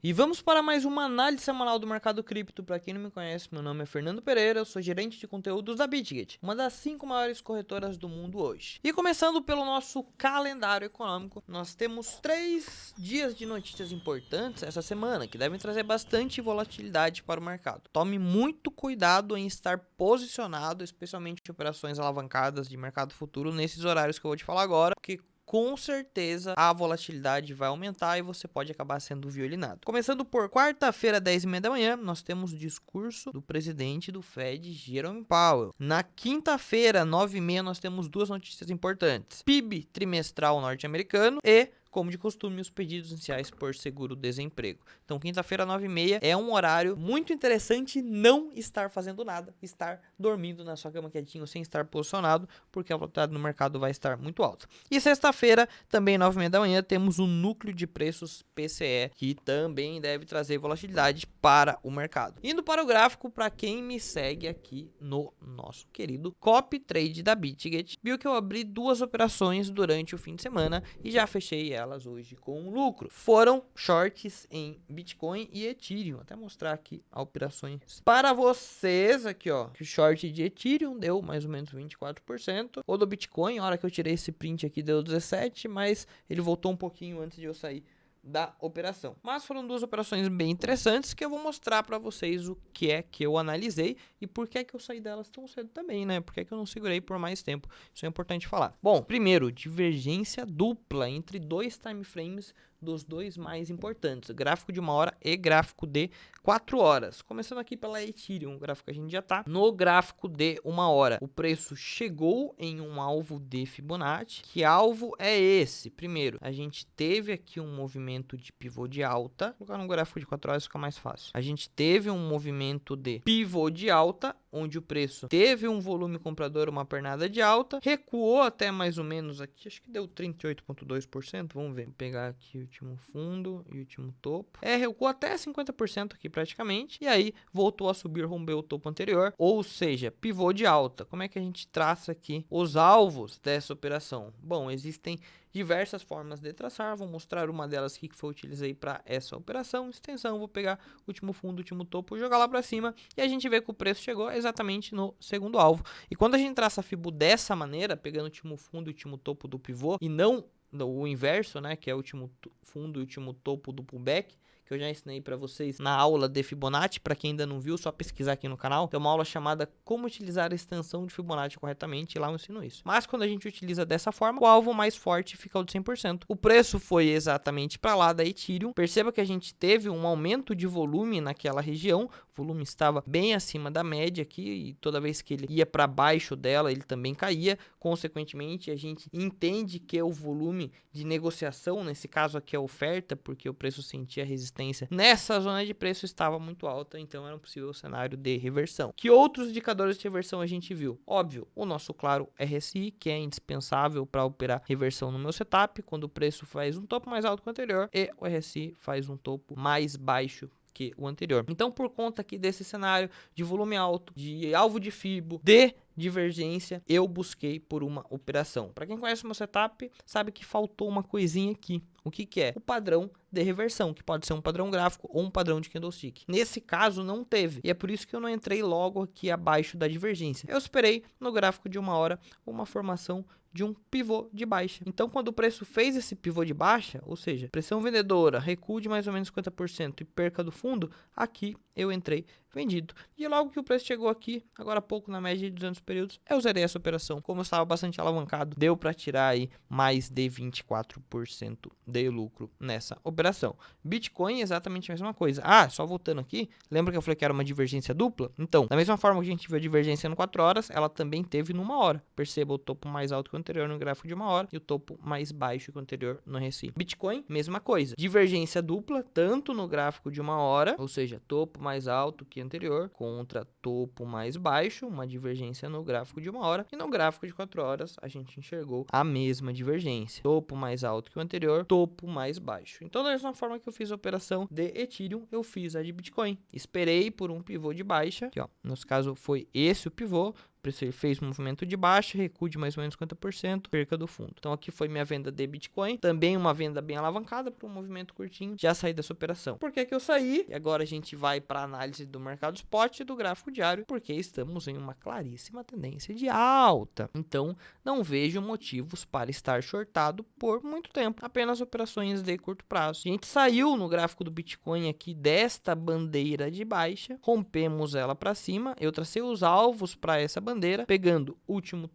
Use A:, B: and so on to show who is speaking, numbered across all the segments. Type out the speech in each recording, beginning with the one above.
A: E vamos para mais uma análise semanal do mercado cripto. Para quem não me conhece, meu nome é Fernando Pereira, eu sou gerente de conteúdos da Bitget, uma das 5 maiores corretoras do mundo hoje. E começando pelo nosso calendário econômico, nós temos 3 dias de notícias importantes essa semana, que devem trazer bastante volatilidade para o mercado. Tome muito cuidado em estar posicionado, especialmente em operações alavancadas de mercado futuro, nesses horários que eu vou te falar agora, porque com certeza a volatilidade vai aumentar e você pode acabar sendo violinado. Começando por quarta-feira, 10h30 da manhã, nós temos o discurso do presidente do Fed, Jerome Powell. Na quinta-feira, 9h30, nós temos 2 notícias importantes: PIB trimestral norte-americano e, como de costume, os pedidos iniciais por seguro-desemprego. Então, quinta-feira, 9h30, é um horário muito interessante não estar fazendo nada, estar dormindo na sua cama quietinho, sem estar posicionado, porque a volatilidade no mercado vai estar muito alta. E sexta-feira, também 9h30 da manhã, temos o núcleo de preços PCE, que também deve trazer volatilidade para o mercado. Indo para o gráfico, para quem me segue aqui no nosso querido Copy Trade da Bitget, viu que eu abri 2 operações durante o fim de semana e já fechei elas hoje com lucro. Foram shorts em Bitcoin e Ethereum. Até mostrar aqui as operações para vocês aqui, ó, que o short de Ethereum deu mais ou menos 24%. O do Bitcoin, a hora que eu tirei esse print aqui, deu 17%, mas ele voltou um pouquinho antes de eu sair da operação. Mas foram 2 operações bem interessantes que eu vou mostrar para vocês o que é que eu analisei e por que é que eu saí delas tão cedo também, né? Por que é que eu não segurei por mais tempo? Isso é importante falar. Bom, primeiro, divergência dupla entre 2 time frames dos 2 mais importantes, gráfico de 1 hora e gráfico de 4 horas. Começando aqui pela Ethereum, o gráfico que a gente já tá. No gráfico de 1 hora, o preço chegou em um alvo de Fibonacci. Que alvo é esse? Primeiro, a gente teve aqui um movimento de pivô de alta. Vou colocar no gráfico de 4 horas fica mais fácil. A gente teve um movimento de pivô de alta, onde o preço teve um volume comprador, uma pernada de alta, recuou até mais ou menos aqui, acho que deu 38,2%, vamos ver, vou pegar aqui o último fundo e o último topo, recuou até 50% aqui praticamente, e aí voltou a subir, rompeu o topo anterior, ou seja, pivô de alta. Como é que a gente traça aqui os alvos dessa operação? Bom, existem diversas formas de traçar, vou mostrar uma delas aqui que foi utilizei para essa operação, extensão, vou pegar o último fundo, o último topo, jogar lá para cima e a gente vê que o preço chegou exatamente no segundo alvo. E quando a gente traça a Fibo dessa maneira, pegando o último fundo e o último topo do pivô e não o inverso, né, que é o último fundo e o último topo do pullback, que eu já ensinei para vocês na aula de Fibonacci. Para quem ainda não viu, só pesquisar aqui no canal. Tem uma aula chamada Como Utilizar a Extensão de Fibonacci Corretamente, e lá eu ensino isso. Mas quando a gente utiliza dessa forma, o alvo mais forte fica o de 100%. O preço foi exatamente para lá da Ethereum. Perceba que a gente teve um aumento de volume naquela região. O volume estava bem acima da média aqui, e toda vez que ele ia para baixo dela, ele também caía. Consequentemente, a gente entende que o volume de negociação, nesse caso aqui a oferta, porque o preço sentia resistência nessa zona de preço, estava muito alta, então era um possível cenário de reversão. Que outros indicadores de reversão a gente viu? Óbvio, o nosso claro RSI, que é indispensável para operar reversão no meu setup, quando o preço faz um topo mais alto que o anterior e o RSI faz um topo mais baixo que o anterior. Então, por conta aqui desse cenário de volume alto, de alvo de Fibo, de divergência, eu busquei por uma operação. Para quem conhece o meu setup, sabe que faltou uma coisinha aqui. O que que é? O padrão de reversão, que pode ser um padrão gráfico ou um padrão de candlestick. Nesse caso, não teve. E é por isso que eu não entrei logo aqui abaixo da divergência. Eu esperei no gráfico de 1 hora uma formação de um pivô de baixa. Então, quando o preço fez esse pivô de baixa, ou seja, pressão vendedora, recuo de mais ou menos 50% e perca do fundo, aqui eu entrei vendido. E logo que o preço chegou aqui, agora há pouco na média de 200 períodos, eu zerei essa operação. Como eu estava bastante alavancado, deu para tirar aí mais de 24% de lucro nessa operação. Bitcoin, exatamente a mesma coisa. Só voltando aqui, lembra que eu falei que era uma divergência dupla? Então, da mesma forma que a gente viu a divergência no 4 horas, ela também teve no 1 hora. Perceba o topo mais alto que o anterior no gráfico de 1 hora e o topo mais baixo que o anterior no RSI. Bitcoin, mesma coisa. Divergência dupla, tanto no gráfico de 1 hora, ou seja, topo mais alto que anterior, contra topo mais baixo, uma divergência no gráfico de 1 hora, e no gráfico de 4 horas a gente enxergou a mesma divergência. Topo mais alto que o anterior, topo mais baixo. Então, da mesma forma que eu fiz a operação de Ethereum, eu fiz a de Bitcoin. Esperei por um pivô de baixa, que ó, no caso foi esse o pivô, preço ele fez um movimento de baixa, recuo de mais ou menos 50%, perca do fundo. Então aqui foi minha venda de Bitcoin, também uma venda bem alavancada para um movimento curtinho, já saí dessa operação. Por que que eu saí? E agora a gente vai para a análise do mercado spot e do gráfico diário, porque estamos em uma claríssima tendência de alta. Então não vejo motivos para estar shortado por muito tempo, apenas operações de curto prazo. A gente saiu no gráfico do Bitcoin aqui desta bandeira de baixa, rompemos ela para cima, eu tracei os alvos para essa bandeira, pegando último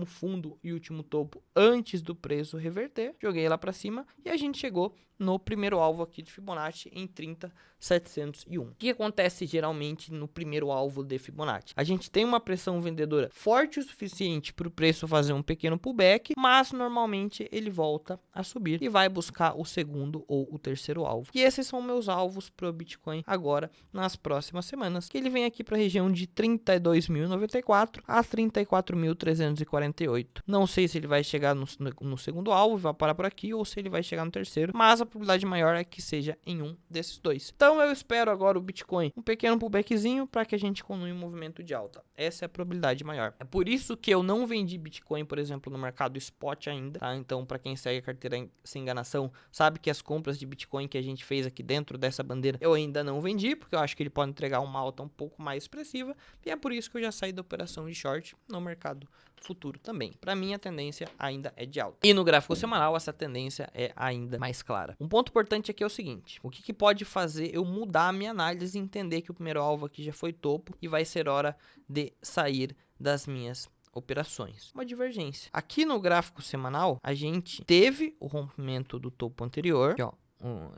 A: fundo e último topo antes do preço reverter, joguei lá para cima e a gente chegou no primeiro alvo aqui de Fibonacci em 30.701. O que acontece geralmente no primeiro alvo de Fibonacci? A gente tem uma pressão vendedora forte o suficiente para o preço fazer um pequeno pullback, mas normalmente ele volta a subir e vai buscar o segundo ou o terceiro alvo. E esses são meus alvos para o Bitcoin agora nas próximas semanas, que ele vem aqui para a região de 32.094 a 34.348. Não sei se ele vai chegar no segundo alvo, vai parar por aqui, ou se ele vai chegar no terceiro, mas a probabilidade maior é que seja em um desses dois. Então eu espero agora o Bitcoin um pequeno pullbackzinho para que a gente continue um movimento de alta. Essa é a probabilidade maior. É por isso que eu não vendi Bitcoin, por exemplo, no mercado spot ainda, tá? Então, para quem segue a carteira sem enganação, sabe que as compras de Bitcoin que a gente fez aqui dentro dessa bandeira, eu ainda não vendi, porque eu acho que ele pode entregar uma alta um pouco mais expressiva, e é por isso que eu já saí da operação de short no mercado futuro também. Para mim, a tendência ainda é de alta. E no gráfico semanal, essa tendência é ainda mais clara. Um ponto importante aqui é o seguinte: o que pode fazer eu mudar a minha análise e entender que o primeiro alvo aqui já foi topo e vai ser hora de sair das minhas operações? Uma divergência. Aqui no gráfico semanal, a gente teve o rompimento do topo anterior, aqui, ó.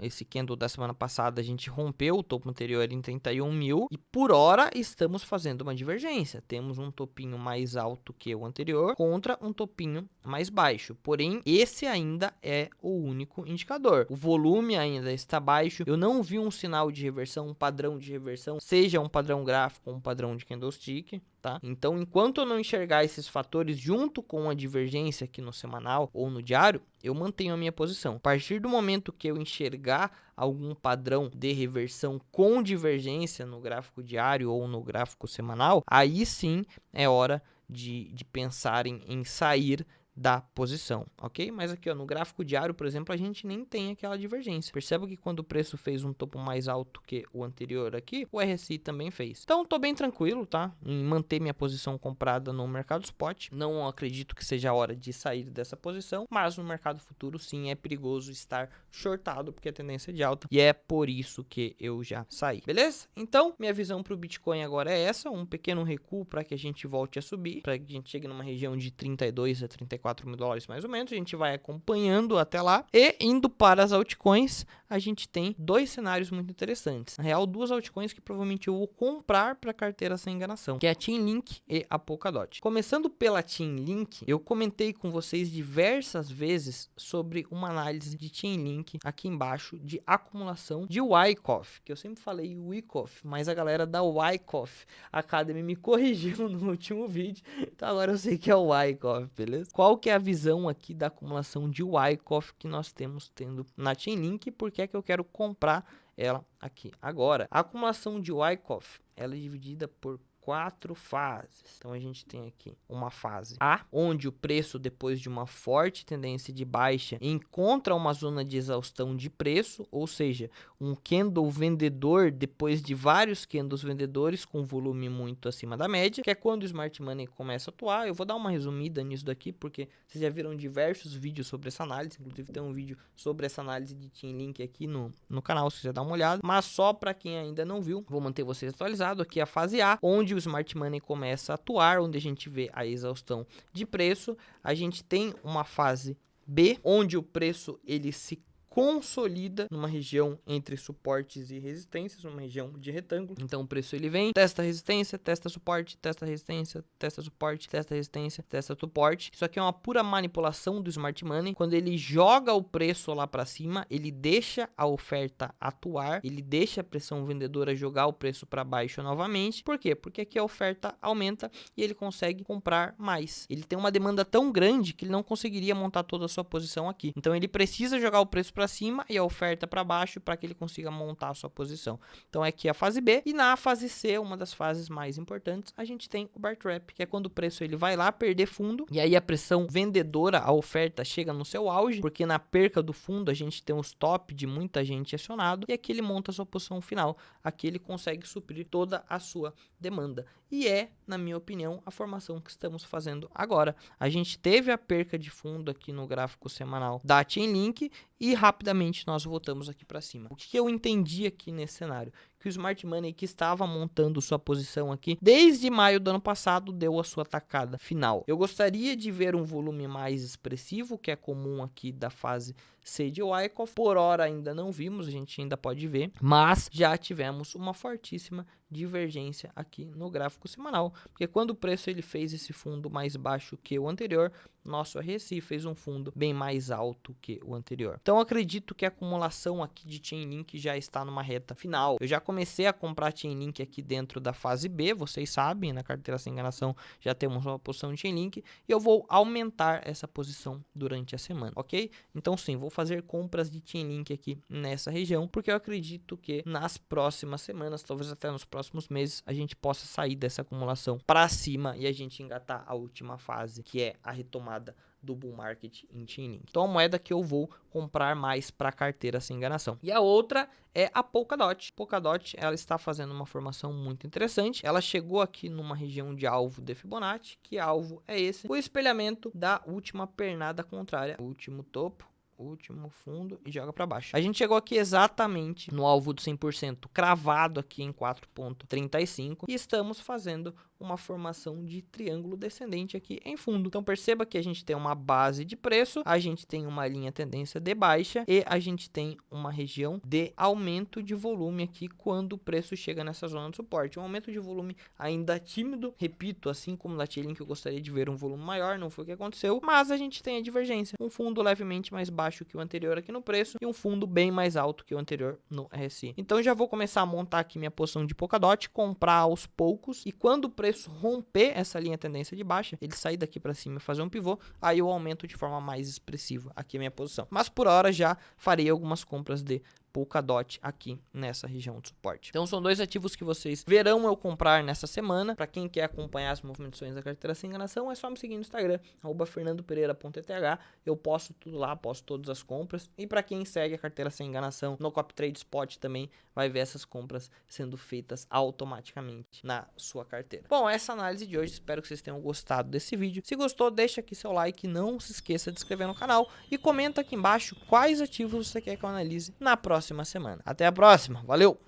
A: Esse candle da semana passada a gente rompeu o topo anterior em 31 mil e por hora estamos fazendo uma divergência. Temos um topinho mais alto que o anterior contra um topinho mais baixo, porém esse ainda é o único indicador. O volume ainda está baixo, eu não vi um sinal de reversão, um padrão de reversão, seja um padrão gráfico ou um padrão de candlestick, tá? Então, enquanto eu não enxergar esses fatores junto com a divergência aqui no semanal ou no diário, eu mantenho a minha posição. A partir do momento que eu enxergar algum padrão de reversão com divergência no gráfico diário ou no gráfico semanal, aí sim é hora de pensar em sair da posição, ok? Mas aqui, ó, no gráfico diário, por exemplo, a gente nem tem aquela divergência. Perceba que quando o preço fez um topo mais alto que o anterior aqui, o RSI também fez. Então, tô bem tranquilo, tá? Em manter minha posição comprada no mercado spot. Não acredito que seja a hora de sair dessa posição, mas no mercado futuro, sim, é perigoso estar shortado, porque a tendência é de alta, e é por isso que eu já saí, beleza? Então, minha visão para o Bitcoin agora é essa, um pequeno recuo para que a gente volte a subir, para que a gente chegue numa região de 32 a 34 mil dólares mais ou menos. A gente vai acompanhando até lá, e indo para as altcoins, a gente tem dois cenários muito interessantes. Na real, duas altcoins que provavelmente eu vou comprar para carteira sem enganação, que é a Chainlink e a Polkadot. Começando pela Chainlink, eu comentei com vocês diversas vezes sobre uma análise de Chainlink aqui embaixo de acumulação de Wyckoff, que eu sempre falei Wyckoff, mas a galera da Wyckoff Academy me corrigiu no último vídeo, então agora eu sei que é o Wyckoff, beleza? Qual que é a visão aqui da acumulação de Wyckoff que nós tendo na Chainlink? Por que é que eu quero comprar ela aqui agora? A acumulação de Wyckoff, ela é dividida por 4 fases. Então a gente tem aqui uma fase A, onde o preço, depois de uma forte tendência de baixa, encontra uma zona de exaustão de preço, ou seja, um candle vendedor depois de vários candles vendedores com volume muito acima da média, que é quando o Smart Money começa a atuar. Eu vou dar uma resumida nisso daqui, porque vocês já viram diversos vídeos sobre essa análise, inclusive tem um vídeo sobre essa análise de Chainlink aqui no canal, se você dar uma olhada, mas só para quem ainda não viu, vou manter vocês atualizados. Aqui a fase A, onde o Smart Money começa a atuar, onde a gente vê a exaustão de preço. A gente tem uma fase B, onde o preço ele se consolida numa região entre suportes e resistências, uma região de retângulo. Então o preço ele vem, testa resistência, testa suporte, testa resistência, testa suporte, testa resistência, testa suporte. Isso aqui é uma pura manipulação do Smart Money. Quando ele joga o preço lá para cima, ele deixa a oferta atuar, ele deixa a pressão vendedora jogar o preço para baixo novamente. Por quê? Porque aqui a oferta aumenta e ele consegue comprar mais. Ele tem uma demanda tão grande que ele não conseguiria montar toda a sua posição aqui. Então ele precisa jogar o preço para cima e a oferta para baixo para que ele consiga montar a sua posição. Então é aqui a fase B. E na fase C, uma das fases mais importantes, a gente tem o Bear Trap, que é quando o preço ele vai lá perder fundo e aí a pressão vendedora, a oferta chega no seu auge, porque na perca do fundo a gente tem um stop de muita gente acionado e aqui ele monta a sua posição final. Aqui ele consegue suprir toda a sua demanda. E é, na minha opinião, a formação que estamos fazendo agora. A gente teve a perca de fundo aqui no gráfico semanal da Chainlink e rapidamente nós voltamos aqui para cima. O que eu entendi aqui nesse cenário? Que o Smart Money que estava montando sua posição aqui desde maio do ano passado deu a sua tacada final. Eu gostaria de ver um volume mais expressivo, que é comum aqui da fase C de Wyckoff. Por hora ainda não vimos, a gente ainda pode ver, mas já tivemos uma fortíssima divergência aqui no gráfico semanal, porque quando o preço ele fez esse fundo mais baixo que o anterior, nosso RSI fez um fundo bem mais alto que o anterior. Então acredito que a acumulação aqui de Chainlink já está numa reta final. Eu já comecei a comprar Chainlink aqui dentro da fase B, vocês sabem, na carteira sem enganação já temos uma posição de Chainlink e eu vou aumentar essa posição durante a semana, ok? Então sim, vou fazer compras de Chainlink aqui nessa região, porque eu acredito que nas próximas semanas, talvez até nos próximos meses, a gente possa sair dessa acumulação para cima e a gente engatar a última fase, que é a retomada do bull market em Chainlink. Então a moeda que eu vou comprar mais para carteira sem enganação. E a outra é a Polkadot. Polkadot, ela está fazendo uma formação muito interessante. Ela chegou aqui numa região de alvo de Fibonacci, que alvo é esse? O espelhamento da última pernada contrária, o último topo, último fundo e joga para baixo. A gente chegou aqui exatamente no alvo do 100%, cravado aqui em 4,35 e estamos fazendo uma formação de triângulo descendente aqui em fundo. Então perceba que a gente tem uma base de preço, a gente tem uma linha tendência de baixa e a gente tem uma região de aumento de volume aqui quando o preço chega nessa zona de suporte. Um aumento de volume ainda tímido, repito, assim como na Chainlink eu gostaria de ver um volume maior, não foi o que aconteceu, mas a gente tem a divergência. Um fundo levemente mais baixo que o anterior aqui no preço e um fundo bem mais alto que o anterior no RSI. Então já vou começar a montar aqui minha posição de Polkadot, comprar aos poucos e quando o preço romper essa linha tendência de baixa, ele sair daqui para cima e fazer um pivô, aí eu aumento de forma mais expressiva aqui a minha posição. Mas por hora já farei algumas compras de Polkadot aqui nessa região de suporte. Então são dois ativos que vocês verão eu comprar nessa semana. Para quem quer acompanhar as movimentações da carteira sem enganação, é só me seguir no Instagram, @fernandopereira.eth. Eu posto tudo lá, posto todas as compras. E para quem segue a carteira sem enganação no CopTrade Spot também vai ver essas compras sendo feitas automaticamente na sua carteira. Bom, essa análise de hoje, espero que vocês tenham gostado desse vídeo. Se gostou, deixa aqui seu like, não se esqueça de se inscrever no canal e comenta aqui embaixo quais ativos você quer que eu analise na próxima semana. Até a próxima, valeu!